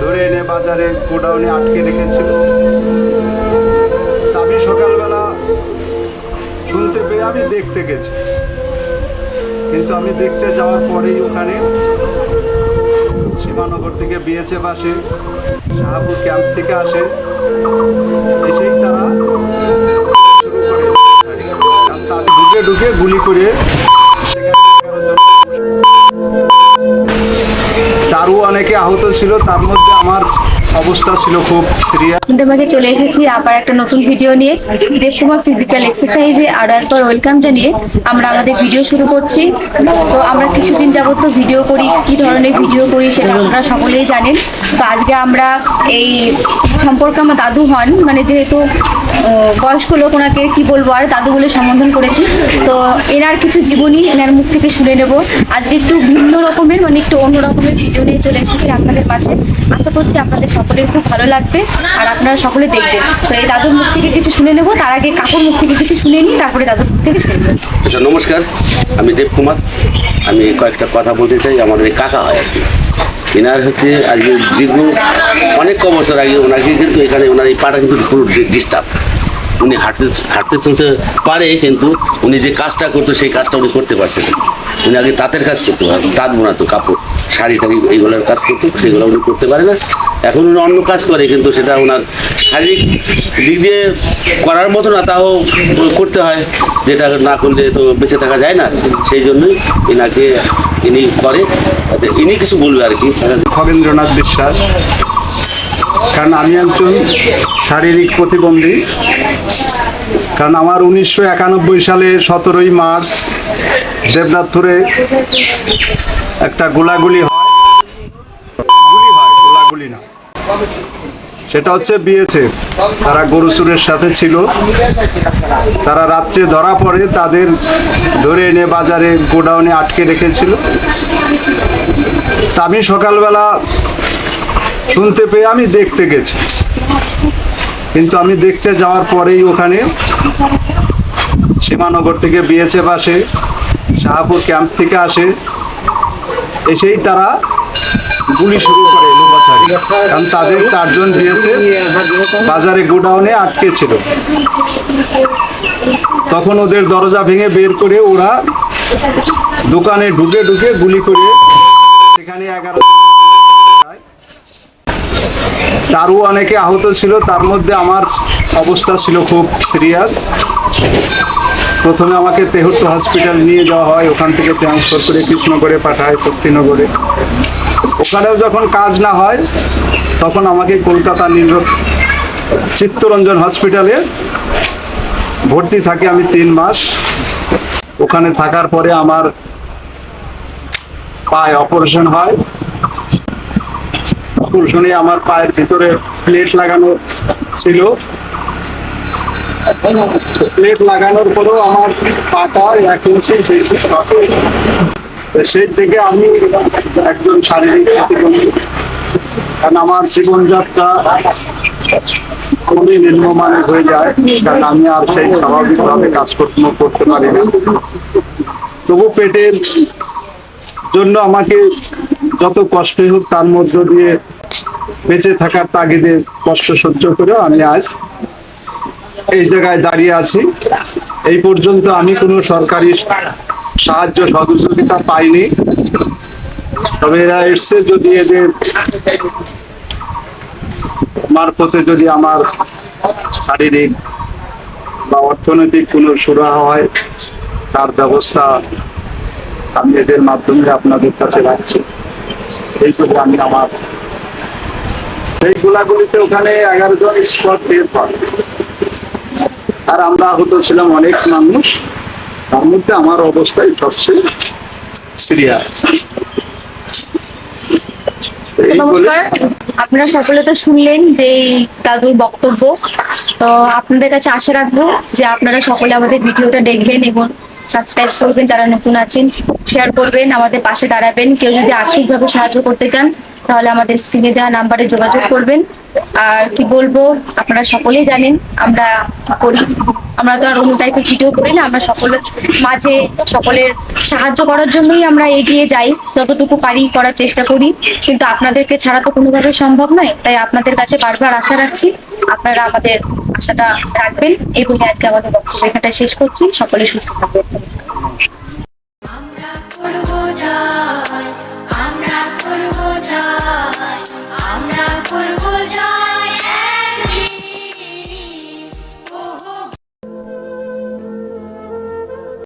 ধরে এনে বাজারে গোডাউনে আটকে রেখেছিল। তা আমি সকালবেলা শুনতে পেয়ে আমি দেখতে গেছি, কিন্তু আমি দেখতে যাওয়ার পরেই ওখানে সীমানগর থেকে বিএসএফ আসে, শাহাপুর ক্যাম্প থেকে আসে, এসেই তারা শুরু করে তাদের ঢুকে ঢুকে গুলি করে তারও অনেকে আহত ছিল, তার মধ্যে আমার অবস্থা ছিল খুব সিরিয়াস। মাঝে চলে এসেছি আবার একটা নতুন ভিডিও নিয়ে। দেবকুমার ফিজিক্যাল এক্সারসাইজে আরো একবার ওয়েলকাম জানিয়ে আমরা আমাদের ভিডিও শুরু করছি। তো আমরা কিছুদিন যাবত তো ভিডিও করি, কি ধরনের ভিডিও করি সেটা আপনারা সকলেই জানেন। তো আজকে আমরা এই সম্পর্কে আমার দাদু হন, মানে যেহেতু বয়স্ক লোক, ওনাকে কি বলবো আর দাদু বলে সম্বোধন করেছি। তো এনার কিছু জীবনী এনার মুখ থেকে শুনে নেব। আজকে একটু ভিন্ন রকমের, মানে একটু অন্য রকমের ভিডিও নিয়ে চলে এসেছি আপনাদের পাশে। আশা করছি আপনাদের সকলের খুব ভালো লাগবে আর আপনারা সকলে দেখবেন। তো এই দাদুর মুখ থেকে কিছু শুনে নেব, তার আগে কাকুর মুখ থেকে কিছু শুনে নিই, তারপরে দাদুর মুখ থেকে শুনবো। আচ্ছা, নমস্কার, আমি দেবকুমার। আমি কয়েকটা কথা বলতে চাই। আমার এই কাকা হয় আর কি। এনার হচ্ছে আজকে দীর্ঘ অনেক বছর আগে ওনাকে কিন্তু এখানে ওনার এই পাটা কিন্তু পুরো ডিস্টার্ব। উনি হাঁটতে চলতে পারে, কিন্তু উনি যে কাজটা করতো সেই কাজটা উনি করতে পারছেন। উনি আগে তাঁতের কাজ করতে পারেন, তাঁত বোনাতো, কাপড়, শাড়ি টাড়ি এইগুলোর কাজ করতো, সেগুলো উনি করতে পারে না। এখন উনি অন্য কাজ করে, কিন্তু সেটা ওনার শারীরিক দিক দিয়ে করার মতো না, তাও করতে হয়, যেটা না করলে তো বেঁচে থাকা যায় না। সেই জন্যই ইনি করে। আচ্ছা, ইনি কিছু বলবে আর কি। খগেন্দ্রনাথ বিশ্বাস। কারণ আমি একজন শারীরিক প্রতিবন্ধী। কারণ আমার 1991 সালে 17ই মার্চ দেবনাথপুরে একটা গোলাগুলি হয়, গোলাগুলি না, সেটা হচ্ছে বিএসএফ। তারা গরু চুরের সাথে ছিল। তারা রাত্রে ধরা পড়ে, তাদের ধরে এনে বাজারে গোডাউনে আটকে রেখেছিল। তা আমি সকালবেলা শুনতে পেয়ে আমি দেখতে গেছি, কিন্তু আমি দেখতে যাওয়ার পরেই ওখানে সীমানগর থেকে বিএসএফ আসে, শাহাপুর ক্যাম্প থেকে আসে, এসেই তারা গুলি শুরু করে লোপাছাড়ি। কারণ তাদের 4 জন বিএসএফ বাজারে গোডাউনে আটকে ছিল। তখন ওদের দরজা ভেঙে বের করে ওরা দোকানে ঢুকে ঢুকে গুলি করে সেখানে 11 তারও অনেকে আহত ছিল, তার মধ্যে আমার অবস্থা ছিল খুব সিরিয়াস। প্রথমে আমাকে তেহট্ট হসপিটাল নিয়ে যাওয়া হয়, ওখান থেকে ট্রান্সফার করে কৃষ্ণনগরে পাঠায়, শক্তিনগরে। ওখানেও যখন কাজ না হয় তখন আমাকে কলকাতা চিত্তরঞ্জন হসপিটালে ভর্তি থাকি আমি 3 মাস। ওখানে থাকার পরে আমার পায়ে অপারেশন হয়। অপারেশনে আমার পায়ের ভিতরে প্লেট লাগানো ছিল। প্লেট লাগানোর পরেও আমার পাটা 1 ইঞ্চি বেশি শক্ত। সেই থেকে আমি একজন শারীরিক প্রতিবন্ধী। কারণ আমার জীবনযাত্রা খুবই নিম্নমানের হয়ে যায়, কারণ আমি আর সেই স্বাভাবিকভাবে কাজকর্ম করতে পারি না। তবু পেটের জন্য আমাকে যত কষ্টই হোক তার মধ্য দিয়ে বেঁচে থাকার তাগিদে কষ্ট সহ্য করেও আমি আজ এই জায়গায় দাঁড়িয়ে আছি। এই পর্যন্ত আমি কোনো সরকারি সাহায্য সহযোগিতা পাইনি। তবে এরা এসছে, যদি এদের মারফতে যদি আমার শারীরিক বা অর্থনৈতিক কোনো সুরাহা হয়, তার ব্যবস্থা আমি এদের মাধ্যমে আপনাদের কাছে রাখছি। এই করে আমি আমার এই গোলাগুলিতে ওখানে 11 জন স্পট ডেথ হয়, আর আমরা আহত ছিলাম অনেক মানুষ। তার মধ্যে আমার অবস্থাই সবচেয়ে সিরিয়াস। নমস্কার, আপনারা সকলে তো শুনলেন যে এই দাদুর বক্তব্য। তো আপনাদের কাছে আশা রাখবো যে আপনারা সকলে আমাদের ভিডিওটা দেখবেন এবং সাবস্ক্রাইব করবেন, যারা নতুন আছেন শেয়ার করবেন, আমাদের পাশে দাঁড়াবেন। কেউ যদি আর্থিকভাবে সাহায্য করতে চান তাহলে আমাদের স্ক্রিনে দেওয়া নাম্বারে যোগাযোগ করবেন। আর কি বলবো, আপনারা সকলেই জানেন আমরা কি করি। আমরা তো আর অন্য টাইপের ভিডিও করি না, আমরা সকলের মাঝে সকলের সাহায্য করার জন্যই আমরা এগিয়ে যাই, যতটুকু পারি করার চেষ্টা করি। কিন্তু আপনাদেরকে ছাড়া তো কোনোভাবে সম্ভব নয়, তাই আপনাদের কাছে বারবার আশা রাখছি, আপনারা আমাদের আশাটা রাখবেন। এই বলে আজকে আমাদের বক্তব্য এখানটা শেষ করছি। সকলে সুস্থ থাকবেন। আমরা করবো জয়, আমরা করবো জয়।